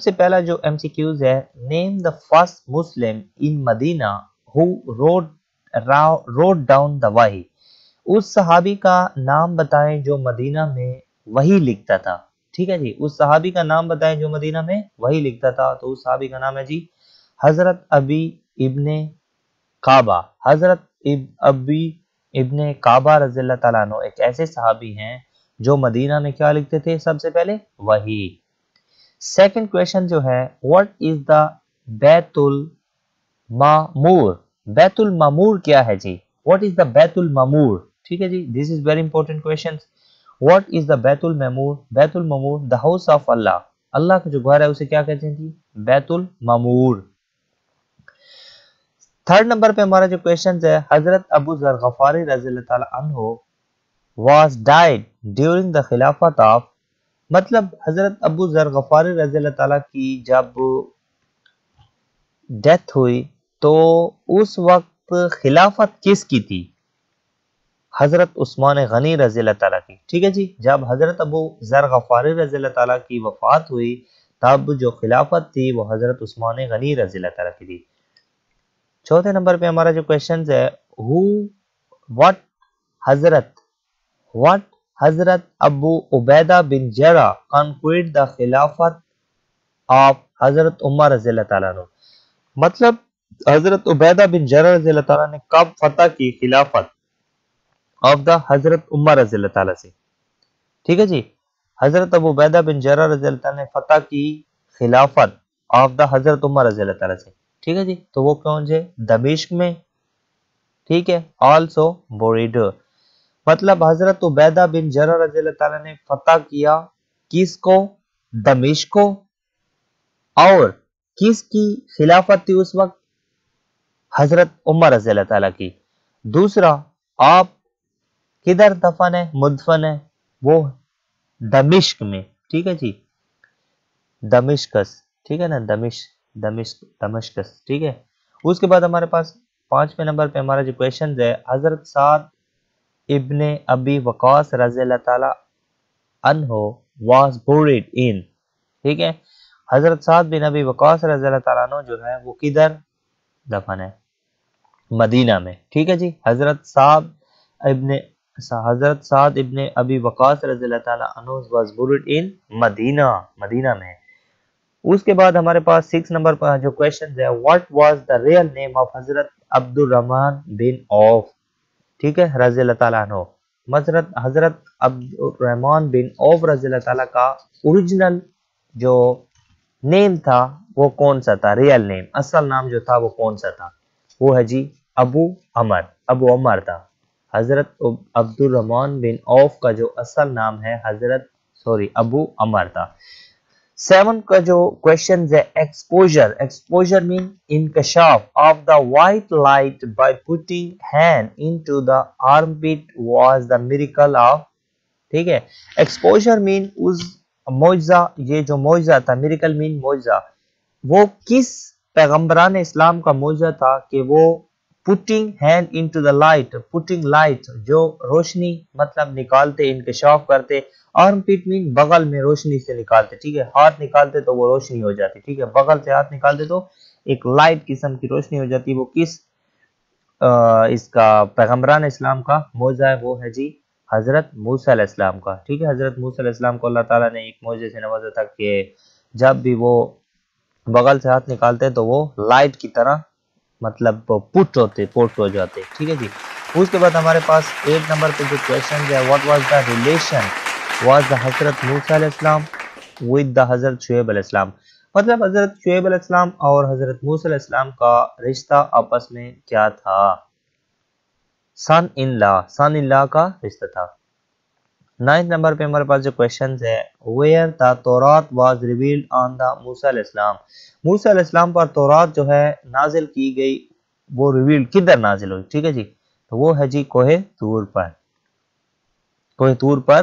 سے پہلا جو ایم سی کیوز ہے، نیم دا فرسٹ مسلم in Medina who wrote down the وحی. اس صحابی کا نام بتائیں جو مدینہ میں وحی لکھتا تھا. ٹھیک ہے جی، اس صحابی کا نام بتائیں جو مدینہ میں وحی لکھتا تھا. تو اس صحابی کا نام ہے جی حضرت ابی ابن کعبہ. حضرت ابی ابن کعبہ رضی اللہ تعالیٰ عنہ ایک ایسے صحابی ہیں جو مدینہ میں کیا لکھتے تھے؟ سب سے پہلے وحی. سیکنڈ کویشچن جو ہے، what is the بیت المعمور؟ بیت المعمور کیا ہے جی؟ what is the بیت المعمور؟ ٹھیک ہے جی، this is very important question. what is the بیت المعمور؟ بیت المعمور the house of اللہ، اللہ کا جو گھر ہے اسے کیا کہتے ہیں جی؟ بیت المعمور. تھرڈ نمبر پہ ہمارا جو کویشچن ہے، حضرت ابو ذر غفاری رضی اللہ تعالیٰ عنہ was died during the خلافت of، مطلب حضرت ابو ذر غفاری رضی اللہ تعالیٰ کی جب ڈیتھ ہوئی تو اس وقت خلافت کس کی تھی؟ حضرت عثمان غنی رضی اللہ تعالیٰ کی. ٹھیک ہے جی، جب حضرت ابو ذر غفاری رضی اللہ تعالیٰ کی وفات ہوئی تب جو خلافت تھی وہ حضرت عثمان غنی رضی اللہ تعالیٰ کی تھی. چوتھے نمبر پہ ہمارا جو کویشچن ہے، what حضرت ابو عبیدہ بن جرہ conquered the خلافت of حضرت عمر رضی اللہ تعالیٰ عنہ، مطلب حضرت عبیدہ بن جرہ رضی اللہ تعالیٰ نے کب فتح کی خلافت of the حضرت عمر رضی اللہ تعالیٰ سے؟ ٹھیک ہے جی، حضرت ابو عبیدہ بن جرہ رضی اللہ تعالیٰ نے فتح کی خلافت of the حضرت عمر رضی اللہ تعالیٰ سے. ٹھیک ہے جی، تو وہ کون سے؟ دمشق میں. ٹھیک ہے، also buried، مطلب حضرت عبیدہ بن جرہ رضی اللہ تعالیٰ نے فتح کیا کس کو؟ دمشق کو. اور کس کی خلافت تھی اس وقت؟ حضرت عمر رضی اللہ تعالیٰ کی. دوسرا، آپ کدھر دفن ہے؟ مدفن ہے وہ دمشق میں. ٹھیک ہے جی، دمشقس. ٹھیک ہے نا، دمشقس. ٹھیک ہے. اس کے بعد ہمارے پاس پانچویں نمبر پہ ہمارا جو کویشچن ہے، حضرت سعد ابن ابی وقاص رضی اللہ تعالی عنہ was buried in. ٹھیک ہے، حضرت سعد بن ابی وقاص رضی اللہ تعالیٰ عنہ جو ہے وہ کدھر دفن ہے؟ مدینہ میں. ٹھیک ہے جی، حضرت سعد ابن ابی وقاص رضی اللہ تعالیٰ عنہ was buried in مدینہ میں. اس کے بعد ہمارے پاس 6 نمبر پر جو کویشچن ہے، what was the real name of حضرت عبد الرحمن بن عوف؟ ٹھیک ہے، رضی اللہ تعالیٰ عنہ. حضرت عبد الرحمن بن عوف رضی اللہ تعالیٰ کا اوریجنل جو نیم تھا وہ کون سا تھا؟ ریئل نیم، اصل نام جو تھا وہ کون سا تھا؟ وہ ہے جی ابو عمر تھا. حضرت عبد الرحمن بن عوف کا جو اصل نام ہے ابو عمر تھا. 7 کا جو کویشچن ہے، ایکسپوجر مین انکشاف of the white light by putting hand into the armpit was the miracle of. ٹھیک ہے، ایکسپوجر مین اس معجزہ، یہ جو معجزہ تھا، میریکل مین معجزہ، وہ کس پیغمبران اسلام کا معجزہ تھا کہ وہ putting hand into the light، putting light جو روشنی مطلب نکالتے، انکشاف کرتے. armpit مین بغل میں روشنی سے نکالتے. ٹھیک ہے، ہاتھ نکالتے تو وہ روشنی ہو جاتی. ٹھیک ہے، بغل سے ہاتھ نکالتے تو ایک لائٹ قسم کی روشنی ہو جاتی. وہ کس اس کا پیغمبران اسلام کا معجزہ ہے؟ وہ ہے جی حضرت موسیٰ علیہ السلام کا. ٹھیک ہے، حضرت موسیٰ علیہ السلام کو اللہ تعالیٰ نے ایک معجزے سے نوازا تھا کہ جب بھی وہ بغل سے ہاتھ نکالتے تو وہ لائٹ کی طرح مطلب پٹ ہو جاتے. ٹھیک ہے جی. اس کے بعد ہمارے پاس 8 نمبر پہ جو کویشچن ہے، what was the relation was the حضرت موسیٰ علیہ السلام with the حضرت شعیب علیہ السلام، مطلب حضرت شعیب علیہ السلام اور حضرت موسیٰ علیہ السلام کا رشتہ آپس میں کیا تھا؟ سن ان لا کا رشتہ تھا. 9 نمبر پہ ہمارے پاس جو کویشچن ہے، where the تورات was revealed on the موسیٰ علیہ السلام، موسیٰ علیہ السلام پر تورات جو ہے نازل کی گئی، وہ ریویل کدھر نازل ہوئی؟ ٹھیک ہے جی، تو وہ ہے جی کوہ طور پر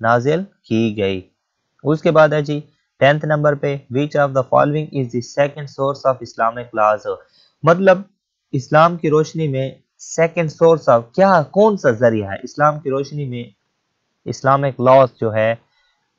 نازل کی گئی. اس کے بعد ہے جی 10 نمبر پہ which of the following is the second source of Islamic laws، مطلب اسلام کی روشنی میں سیکنڈ سورس آف کون سا ذریعہ ہے اسلام کی روشنی میں؟ اسلامک لاز جو ہے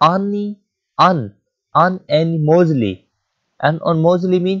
on any mostly and on mostly mean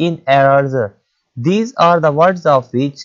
in errors these are the words of which,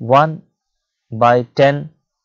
1/10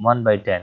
1/10।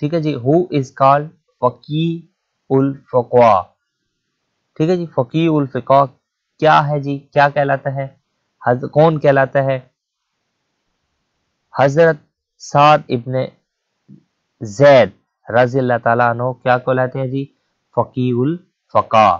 ٹھیک ہے جی. ہو از کالڈ فقی الفقہ. ٹھیک ہے جی. فقی الفقہ کیا ہے جی, کیا کہلاتا ہے, کون کہلاتا ہے؟ حضرت سعد ابن زید رضی اللہ تعالیٰ عنہ کیا کہلاتے ہیں جی؟ فقی الفقہ.